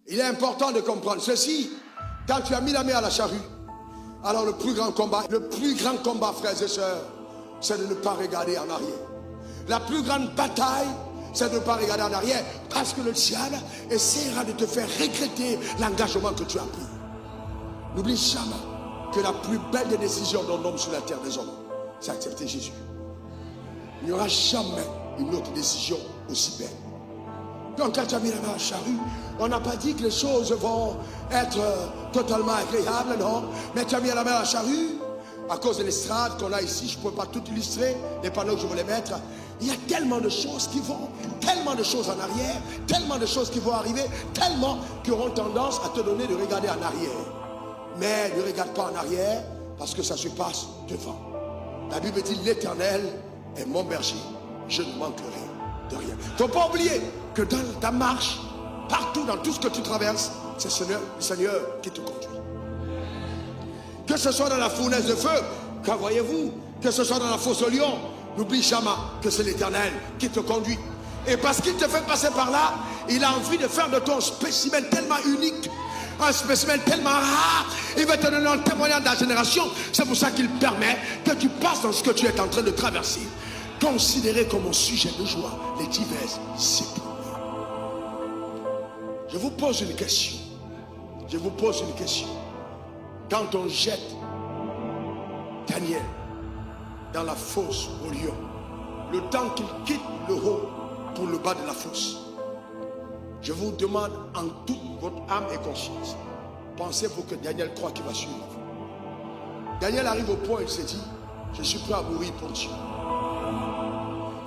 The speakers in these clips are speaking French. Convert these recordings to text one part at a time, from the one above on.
Il est important de comprendre ceci. Quand tu as mis la main à la charrue, alors le plus grand combat, frères et sœurs, c'est de ne pas regarder en arrière. La plus grande bataille, c'est de ne pas regarder en arrière, parce que le diable essaiera de te faire regretter l'engagement que tu as pris. N'oublie jamais que la plus belle des décisions d'un homme sur la terre des hommes, c'est accepter Jésus. Il n'y aura jamais une autre décision aussi belle. Donc quand tu as mis la main à la charrue, on n'a pas dit que les choses vont être totalement agréables, non. Mais tu as mis la main à la charrue, à cause de l'estrade qu'on a ici, je ne peux pas tout illustrer, les panneaux que je voulais mettre. Il y a tellement de choses qui vont, tellement de choses en arrière, tellement de choses qui vont arriver, tellement qui auront tendance à te donner de regarder en arrière. Mais ne regarde pas en arrière, parce que ça se passe devant. La Bible dit, l'Éternel est mon berger, je ne manquerai de rien. Il ne faut pas oublier que dans ta marche, partout dans tout ce que tu traverses, c'est le Seigneur qui te conduit. Que ce soit dans la fournaise de feu, car voyez-vous, que ce soit dans la fosse au lion, n'oublie jamais que c'est l'Éternel qui te conduit. Et parce qu'il te fait passer par là, il a envie de faire de toi un spécimen tellement unique, un spécimen tellement rare. Il va te donner un témoignage de la génération. C'est pour ça qu'il permet que tu passes dans ce que tu es en train de traverser. Considérez comme un sujet de joie les diverses épreuves. Je vous pose une question. Je vous pose une question. Quand on jette Daniel dans la fosse au lion, le temps qu'il quitte le haut pour le bas de la fosse, je vous demande en toute votre âme et conscience, pensez-vous que Daniel croit qu'il va suivre? Daniel arrive au point où il s'est dit, je suis prêt à mourir pour Dieu.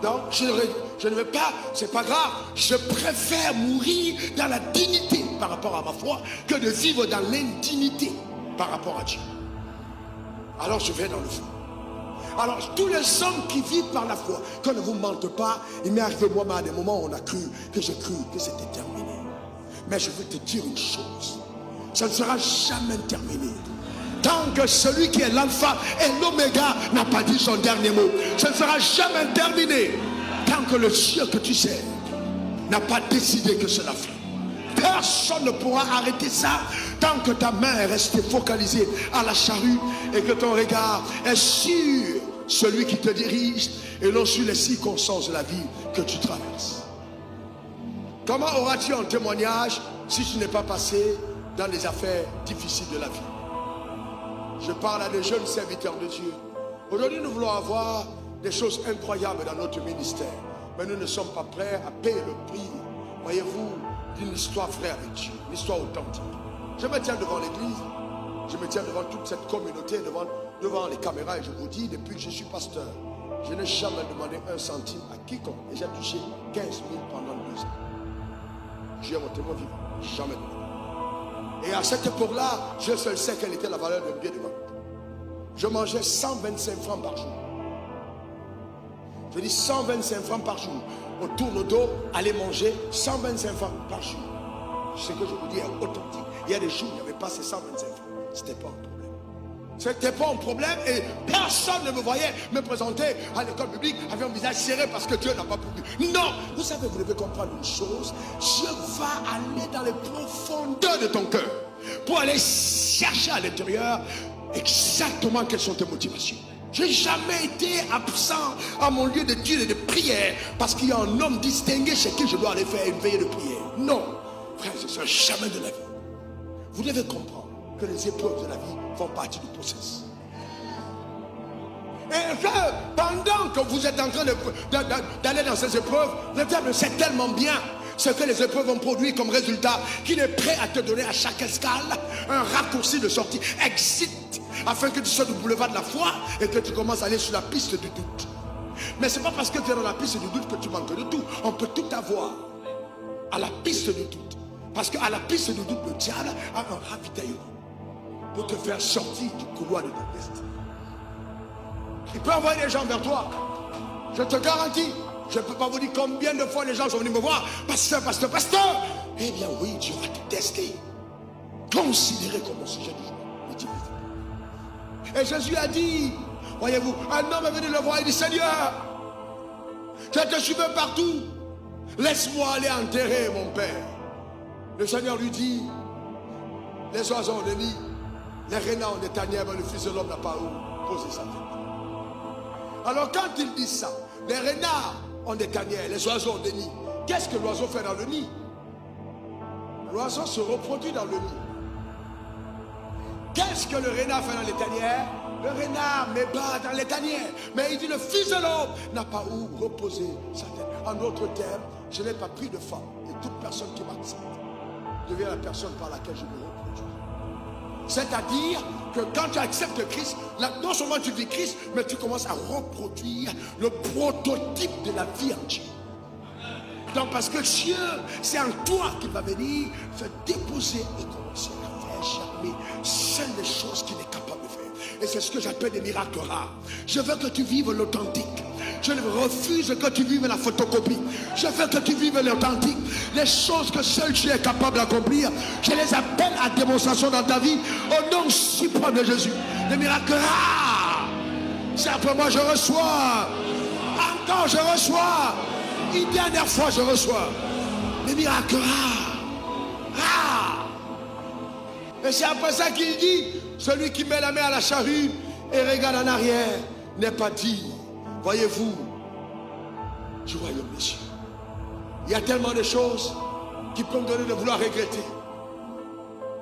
Donc je ne veux pas, c'est pas grave, je préfère mourir dans la dignité par rapport à ma foi que de vivre dans l'indignité par rapport à Dieu. Alors je vais dans le feu. Alors tous les hommes qui vivent par la foi, qu'on ne vous mente pas, il m'est arrivé moi-même à des moments où on a cru que j'ai cru que c'était terminé. Mais je veux te dire une chose, ça ne sera jamais terminé. Tant que celui qui est l'alpha et l'oméga n'a pas dit son dernier mot, ça ne sera jamais terminé. Tant que le Dieu que tu sais n'a pas décidé que c'est la fin. Personne ne pourra arrêter ça tant que ta main est restée focalisée à la charrue et que ton regard est sur celui qui te dirige et non sur les circonstances de la vie que tu traverses. Comment auras-tu un témoignage si tu n'es pas passé dans les affaires difficiles de la vie? Je parle à des jeunes serviteurs de Dieu. Aujourd'hui, nous voulons avoir des choses incroyables dans notre ministère. Mais nous ne sommes pas prêts à payer le prix, voyez-vous, d'une histoire vraie avec Dieu, une histoire authentique. Je me tiens devant l'église, je me tiens devant toute cette communauté, devant les caméras, et je vous dis, depuis que je suis pasteur, je n'ai jamais demandé un centime à quiconque. Et j'ai touché 15 000 pendant 2 ans. Dieu est mon témoin vivant, jamais demandé. Et à cette époque-là, je seul sais quelle était la valeur d'un billet de banque. Je mangeais 125 francs par jour. Je dis 125 francs par jour. On tourne au dos, aller manger 125 francs par jour. Ce que je vous dis est authentique. Il y a des jours où il n'y avait pas ces 125 francs. Ce n'était pas un problème. Ce n'était pas un problème et personne ne me voyait me présenter à l'école publique avec un visage serré parce que Dieu n'a pas voulu. Non, vous savez, vous devez comprendre une chose. Dieu va aller dans les profondeurs de ton cœur pour aller chercher à l'intérieur exactement quelles sont tes motivations. Je n'ai jamais été absent à mon lieu d'étude et de prière parce qu'il y a un homme distingué chez qui je dois aller faire une veillée de prière. Non, frère, ce sera jamais de la vie. Vous devez comprendre que les épreuves de la vie font partie du processus. Et que pendant que vous êtes en train d'aller dans ces épreuves, le diable sait tellement bien ce que les épreuves ont produit comme résultat qu'il est prêt à te donner à chaque escale un raccourci de sortie, exit, afin que tu sois du boulevard de la foi et que tu commences à aller sur la piste du doute. Mais ce n'est pas parce que tu es dans la piste du doute que tu manques de tout. On peut tout avoir à la piste du doute. Parce qu'à la piste du doute, le diable a un ravitaillement pour te faire sortir du couloir de ta destinée. Il peut envoyer des gens vers toi. Je te garantis. Je ne peux pas vous dire combien de fois les gens sont venus me voir. Pasteur, pasteur, pasteur. Eh bien oui, Dieu va te tester. Considérez comme un sujet du jour. Et Jésus a dit, voyez-vous, un homme est venu le voir et dit, Seigneur, je te suivais partout. Laisse-moi aller enterrer mon père. Le Seigneur lui dit, les oiseaux ont des nids, les renards ont des tanières, mais le Fils de l'homme n'a pas où poser sa tête. Alors quand il dit ça, les renards ont des tanières, les oiseaux ont des nids. Qu'est-ce que l'oiseau fait dans le nid? L'oiseau se reproduit dans le nid. Qu'est-ce que le renard fait dans les tanières? Le renard met bas dans les tanières. Mais il dit, le Fils de l'homme n'a pas où reposer sa tête. En d'autres termes, je n'ai pas pris de femme. Et toute personne qui m'accepte devient la personne par laquelle je me reproduis. C'est-à-dire que quand tu acceptes Christ, non seulement tu vis Christ, mais tu commences à reproduire le prototype de la vie en Dieu. Donc parce que Dieu, c'est en toi qu'il va venir se déposer et commencer à faire germer seules les choses qu'il est capable de faire. Et c'est ce que j'appelle des miracles rares. Je veux que tu vives l'authentique. Je refuse que tu vives la photocopie. Je veux que tu vives l'authentique. Les choses que seul Dieu est capable d'accomplir, je les appelle à démonstration dans ta vie au nom suprême de Jésus. Des miracles rares. Simplement je reçois. Encore je reçois. Une dernière fois je reçois. Des miracles rares. Rares. Et c'est après ça qu'il dit, celui qui met la main à la charrue et regarde en arrière n'est pas dit. Voyez-vous, du royaume des cieux. Il y a tellement de choses qui peuvent me donner de vouloir regretter.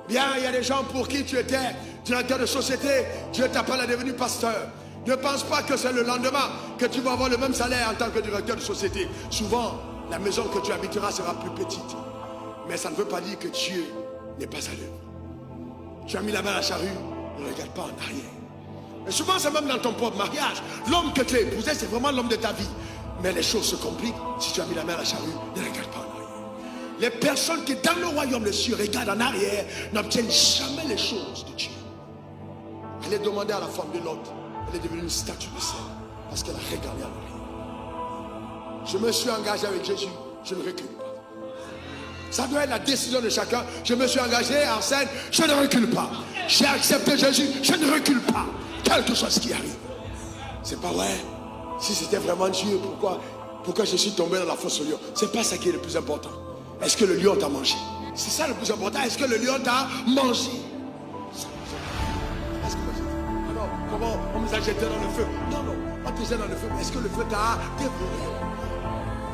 Bien, il y a des gens pour qui tu étais directeur de société, Dieu t'appelle à devenir pasteur. Ne pense pas que c'est le lendemain que tu vas avoir le même salaire en tant que directeur de société. Souvent, la maison que tu habiteras sera plus petite. Mais ça ne veut pas dire que Dieu n'est pas à l'œuvre. Tu as mis la main à la charrue, ne regarde pas en arrière. Et souvent, c'est même dans ton propre mariage. L'homme que tu as épousé, c'est vraiment l'homme de ta vie. Mais les choses se compliquent si tu as mis la main à la charrue, ne regarde pas en arrière. Les personnes qui, dans le royaume des cieux, regardent en arrière, n'obtiennent jamais les choses de Dieu. Elle est demandée à la femme de Lot. Elle est devenue une statue de sel parce qu'elle a regardé en arrière. Je me suis engagé avec Jésus, je ne recule pas. Ça doit être la décision de chacun. Je me suis engagé en scène, je ne recule pas. J'ai accepté Jésus, je ne recule pas. Quel que soit ce qui arrive. C'est pas vrai. Si c'était vraiment Dieu, pourquoi je suis tombé dans la fosse au lion? C'est pas ça qui est le plus important. Est-ce que le lion t'a mangé? C'est ça le plus important. Est-ce que le lion t'a mangé? Alors, comment on nous a jeté dans le feu? Non, on te jette dans le feu. Est-ce que le feu t'a dévoré?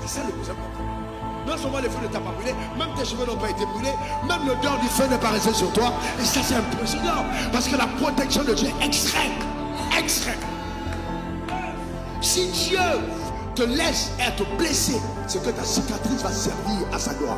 C'est ça le plus important. Non seulement le feu ne t'a pas brûlé, même tes cheveux n'ont pas été brûlés, même l'odeur du feu n'est pas restée sur toi. Et ça, c'est impressionnant. Parce que la protection de Dieu est extrême. Extrême. Si Dieu te laisse être blessé, c'est que ta cicatrice va servir à sa gloire.